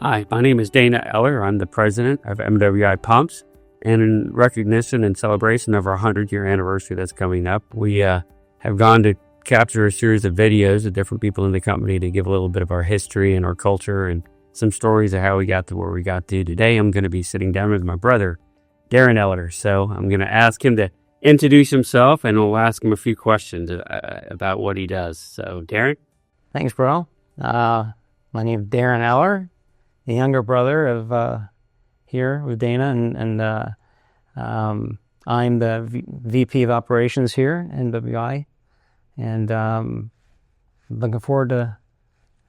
Hi, my name is Dana Eller. I'm the president of MWI Pumps. And in recognition and celebration of our 100-year anniversary that's coming up, we have gone to capture a series of videos of different people in the company to give a little bit of our history and our culture and some stories of how we got to where we got to. Today, I'm going to be sitting down with my brother, Daren Eller. So I'm going to ask him to introduce himself, and we'll ask him a few questions about what he does. So, Daren? Thanks, bro. My name is Daren Eller, the younger brother of here with Dana, and I'm the VP of operations here in MWI, and looking forward to,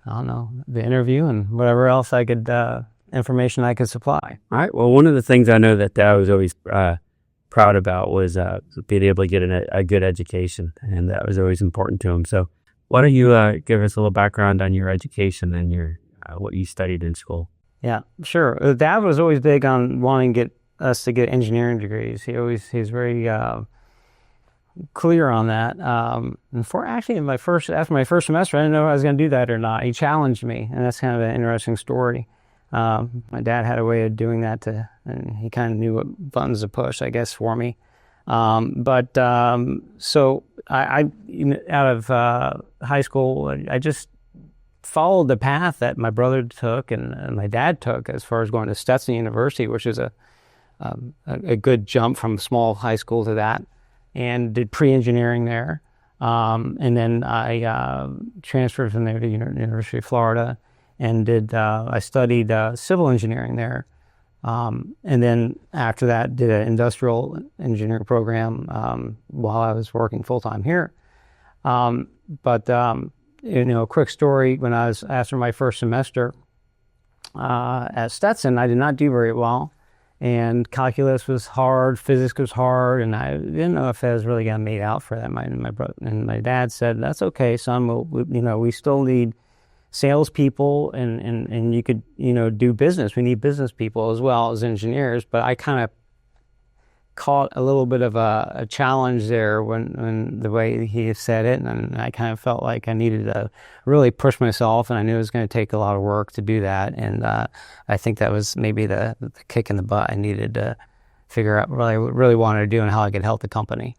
the interview and whatever else information I could supply. All right. Well, one of the things I know that Dad was always proud about was being able to get a good education, and that was always important to him. So why don't you give us a little background on your education and your what you studied in school? Yeah, sure. Dad was always big on wanting to get us to get engineering degrees. He's very clear on that. And after my first semester, I didn't know if I was going to do that or not. He challenged me, and that's kind of an interesting story. My dad had a way of doing that and he kind of knew what buttons to push, I guess, for me. So I out of high school, I just followed the path that my brother took and my dad took as far as going to Stetson University, which is a good jump from small high school to that, and did pre-engineering there. And then I transferred from there to University of Florida and I studied civil engineering there. And then after that, did an industrial engineering program while I was working full-time here. A quick story, when I was after my first semester at Stetson, I did not do very well, and calculus was hard, physics was hard, and I didn't know if I was really going to make out for that. My brother and my dad said, "That's okay, son. We still need salespeople, and you could do business. We need business people as well as engineers." But I kind of caught a little bit of a challenge there when the way he said it, and I kind of felt like I needed to really push myself, and I knew it was going to take a lot of work to do that, and I think that was maybe the kick in the butt I needed to figure out what I really wanted to do and how I could help the company.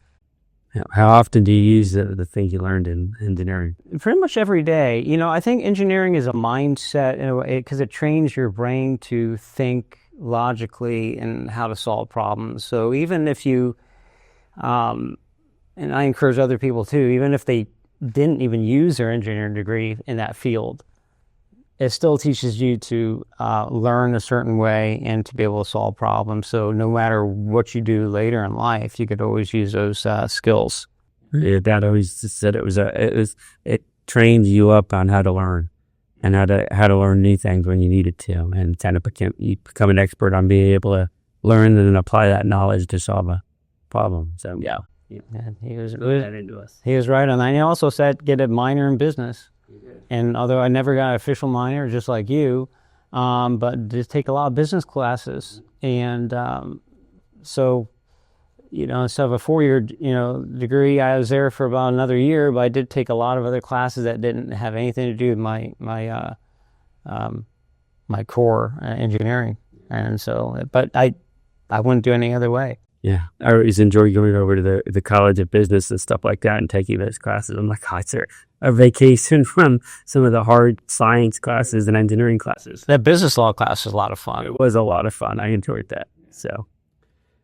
How often do you use the things you learned in engineering? Pretty much every day. I think engineering is a mindset in a way, because it trains your brain to think logically and how to solve problems. So even if you, and I encourage other people too, even if they didn't even use their engineering degree in that field, it still teaches you to learn a certain way and to be able to solve problems. So no matter what you do later in life, you could always use those skills. Yeah, Dad always said it trains you up on how to learn and how to learn new things when you need it to, and kind of you become an expert on being able to learn and then apply that knowledge to solve a problem. So yeah, he was that into us. He was right on that. And he also said get a minor in business. And although I never got an official minor, just like you, but just take a lot of business classes. And so instead of a 4-year, degree, I was there for about another year, but I did take a lot of other classes that didn't have anything to do with my core engineering. And so, but I wouldn't do it any other way. Yeah, I always enjoy going over to the College of Business and stuff like that and taking those classes. I'm like, it's a vacation from some of the hard science classes and engineering classes. That business law class was a lot of fun. It was a lot of fun. I enjoyed that. So,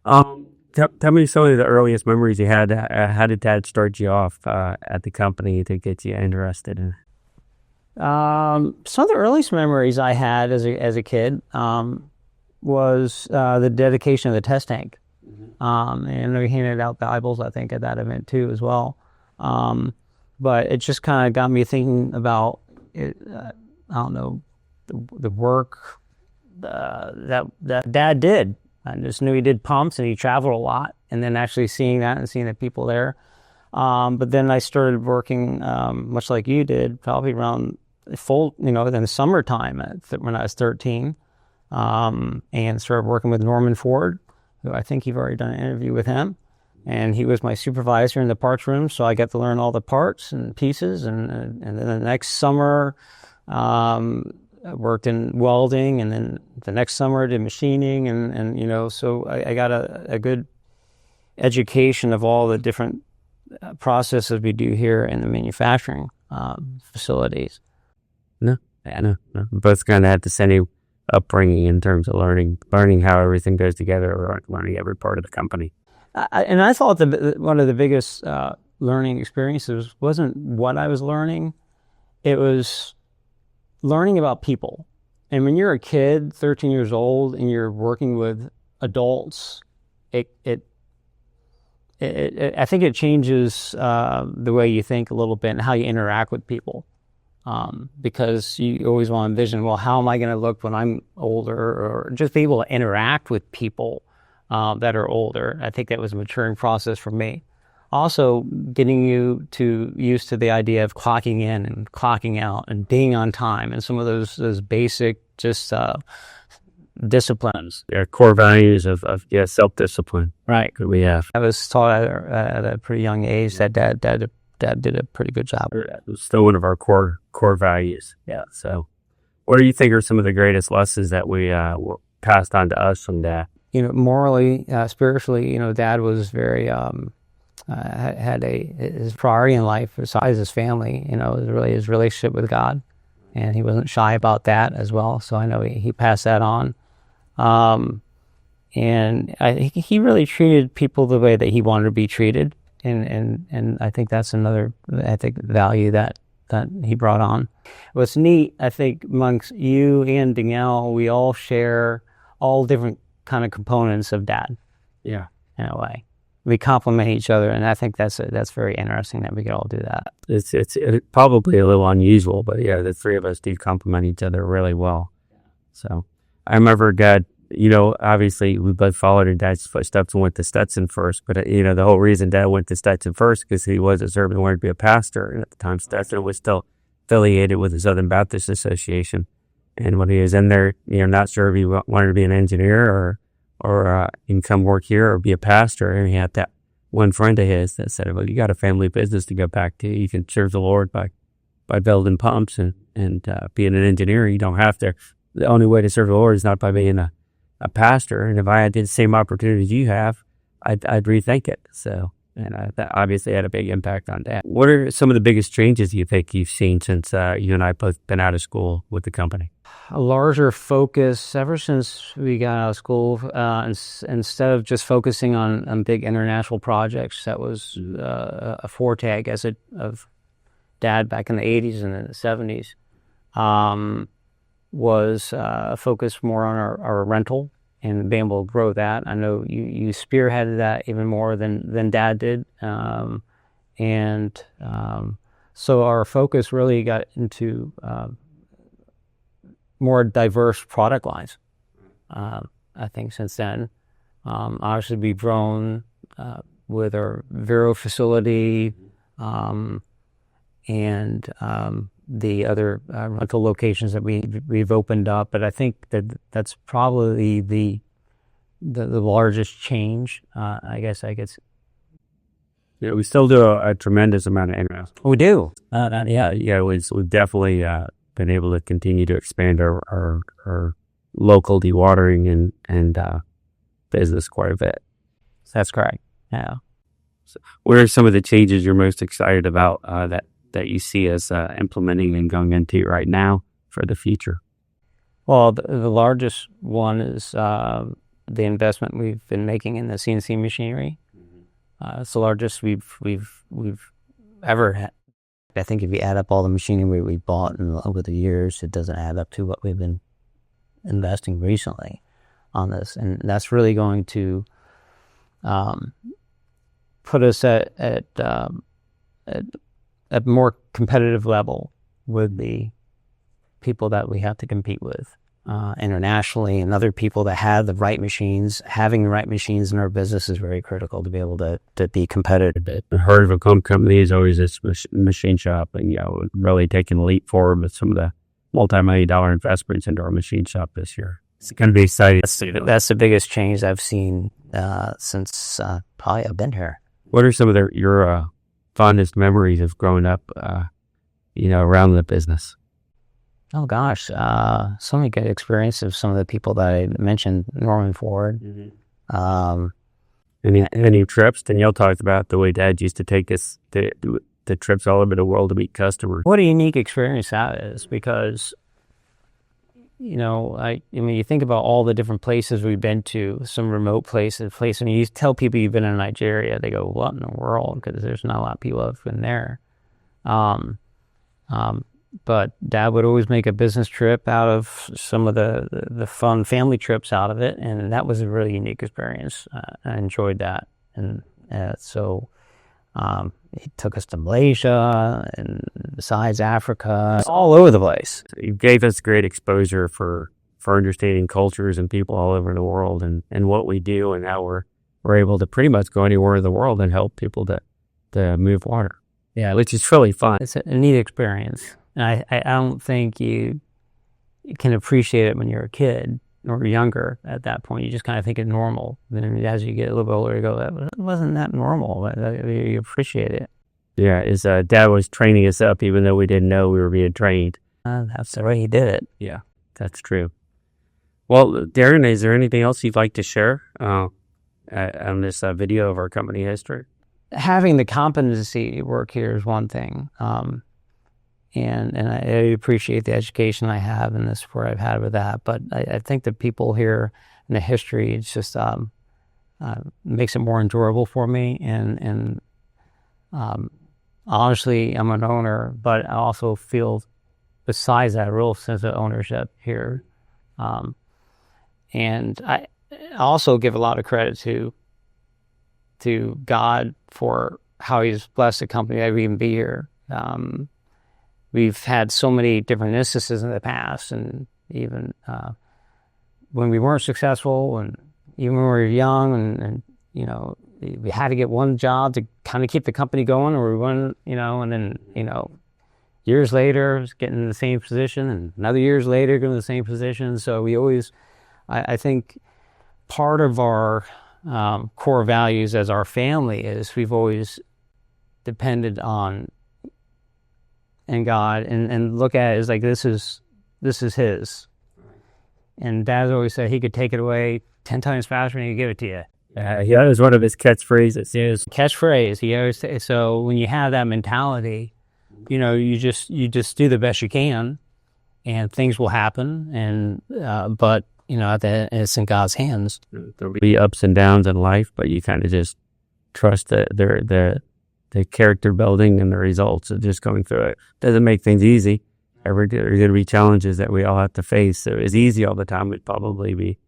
tell me some of the earliest memories you had. How did Dad start you off at the company to get you interested in it? Some of the earliest memories I had as a kid was the dedication of the test tank. And we handed out Bibles, I think, at that event too as well. But it just kind of got me thinking about it, the work that Dad did. I just knew he did pumps and he traveled a lot, and then actually seeing that and seeing the people there. But then I started working, much like you did, probably around in the summertime when I was 13, and started working with Norman Ford, who I think you've already done an interview with him. And he was my supervisor in the parts room, so I got to learn all the parts and pieces. And then the next summer, worked in welding, and then the next summer I did machining, and so I got a good education of all the different processes we do here in the manufacturing facilities. No, no. We both kind of had the same upbringing in terms of learning how everything goes together, or learning every part of the company. And I thought that one of the biggest learning experiences wasn't what I was learning; it was learning about people. And when you're a kid, 13 years old, and you're working with adults, I think it changes the way you think a little bit and how you interact with people. Because you always want to envision, well, how am I going to look when I'm older, or just be able to interact with people that are older. I think that was a maturing process for me. Also, getting used to the idea of clocking in and clocking out and being on time, and some of those basic just disciplines. Yeah, core values of self-discipline. Right. That we have. I was taught at a pretty young age that Dad did a pretty good job. It was still one of our core values. Yeah. So, what do you think are some of the greatest lessons that we were passed on to us from Dad? Morally, spiritually, Dad was very had his priority in life besides his family. Was really his relationship with God, and he wasn't shy about that as well. So I know he passed that on. And I think he really treated people the way that he wanted to be treated. And I think that's another, value that he brought on. What's neat, I think, amongst you and Danielle, we all share all different kind of components of Dad. Yeah. In a way. We complement each other, and I think that's very interesting that we could all do that. It's probably a little unusual, but yeah, the three of us do complement each other really well. So I remember Dad, obviously we both followed in Dad's footsteps and went to Stetson first, but the whole reason Dad went to Stetson first because he was a servant and wanted to be a pastor, and at the time Stetson was still affiliated with the Southern Baptist Association. And when he was in there, not sure if he wanted to be an engineer or he can come work here or be a pastor. And he had that one friend of his that said, well, you got a family business to go back to. You can serve the Lord by building pumps and being an engineer. You don't have to. The only way to serve the Lord is not by being a pastor. And if I had the same opportunities you have, I'd rethink it. So, and that obviously had a big impact on Dad. What are some of the biggest changes you think you've seen since you and I both been out of school with the company? A larger focus ever since we got out of school. Instead of just focusing on big international projects, that was a forte, I guess, of Dad back in the 80s and in the 70s, was a focus more on our rental and being able to grow that. I know you spearheaded that even more than Dad did. So our focus really got into more diverse product lines, I think, since then. Obviously, we've grown with our Vero facility and the other rental locations that we've opened up. But I think that's probably the largest change. I guess. Yeah, we still do a tremendous amount of international. We do. We've definitely been able to continue to expand our local dewatering and business quite a bit. That's correct. Yeah. So what are some of the changes you're most excited about that you see us implementing and going into right now for the future? Well, the largest one is the investment we've been making in the CNC machinery. It's the largest we've ever had. I think if you add up all the machinery we bought over the years, it doesn't add up to what we've been investing recently on this, and that's really going to put us at a more competitive level with the people that we have to compete with internationally, and other people that have the right machines. Having the right machines in our business is very critical to be able to be competitive. The heart of a company is always this machine shop, and really taking a leap forward with some of the multi-million-dollar investments into our machine shop this year. It's going to be exciting. That's the biggest change I've seen since probably I've been here. What are some of your fondest memories of growing up, around the business? Oh gosh, so many good experiences of some of the people that I mentioned, Norman Ford. Any trips? Danielle talked about the way Dad used to take us the trips all over the world to meet customers. What a unique experience that is, because I mean, you think about all the different places we've been to, some remote places. I mean, you tell people you've been in Nigeria, they go, "What in the world?" Because there's not a lot of people that have been there. But Dad would always make a business trip out of some of the fun family trips out of it, and that was a really unique experience. I enjoyed that, and so he took us to Malaysia and besides Africa, all over the place. He gave us great exposure for understanding cultures and people all over the world, and what we do, and how we're able to pretty much go anywhere in the world and help people to move water. Yeah, which is really fun. It's a neat experience. And I don't think you can appreciate it when you're a kid or younger at that point. You just kind of think it's normal. Then as you get a little bit older, you go, "That wasn't that normal." You appreciate it. Yeah, his dad was training us up even though we didn't know we were being trained. That's the way he did it. Yeah, that's true. Well, Daren, is there anything else you'd like to share on this video of our company history? Having the competency work here is one thing. And I appreciate the education I have and the support I've had with that. But I think the people here and the history, it's just makes it more enjoyable for me. And honestly, I'm an owner, but I also feel, besides that, a real sense of ownership here. And I also give a lot of credit to God for how He's blessed the company that we even be here. We've had so many different instances in the past, and even when we weren't successful, and even when we were young, and we had to get one job to kind of keep the company going, or we went, and then years later, getting in the same position, and another years later, getting in the same position. So we always, I think, part of our core values as our family is we've always depended on and God, and look at it as like this is His. And Dad's always said He could take it away 10 times faster than He could give it to you. Yeah, that was one of his catchphrases. His catchphrase. He always say, so when you have that mentality, you just do the best you can, and things will happen. And but it's in God's hands. There'll be ups and downs in life, but you kind of just trust the character building and the results of just going through it. Doesn't make things easy. There are going to be challenges that we all have to face. So it's easy all the time. We'd probably be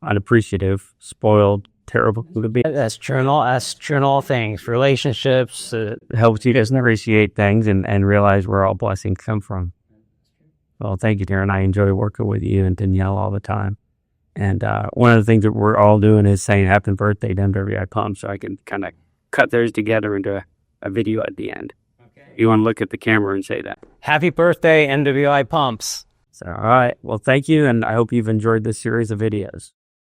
unappreciative, spoiled, terrible. That's true in all things. Relationships. It helps you just appreciate things and realize where all blessings come from. Well, thank you, Daren. I enjoy working with you and Danielle all the time. And one of the things that we're all doing is saying happy birthday to MWI Pumps, so I can kind of cut those together into a video at the end. Okay. You want to look at the camera and say that. Happy birthday, MWI Pumps. So, all right. Well, thank you, and I hope you've enjoyed this series of videos.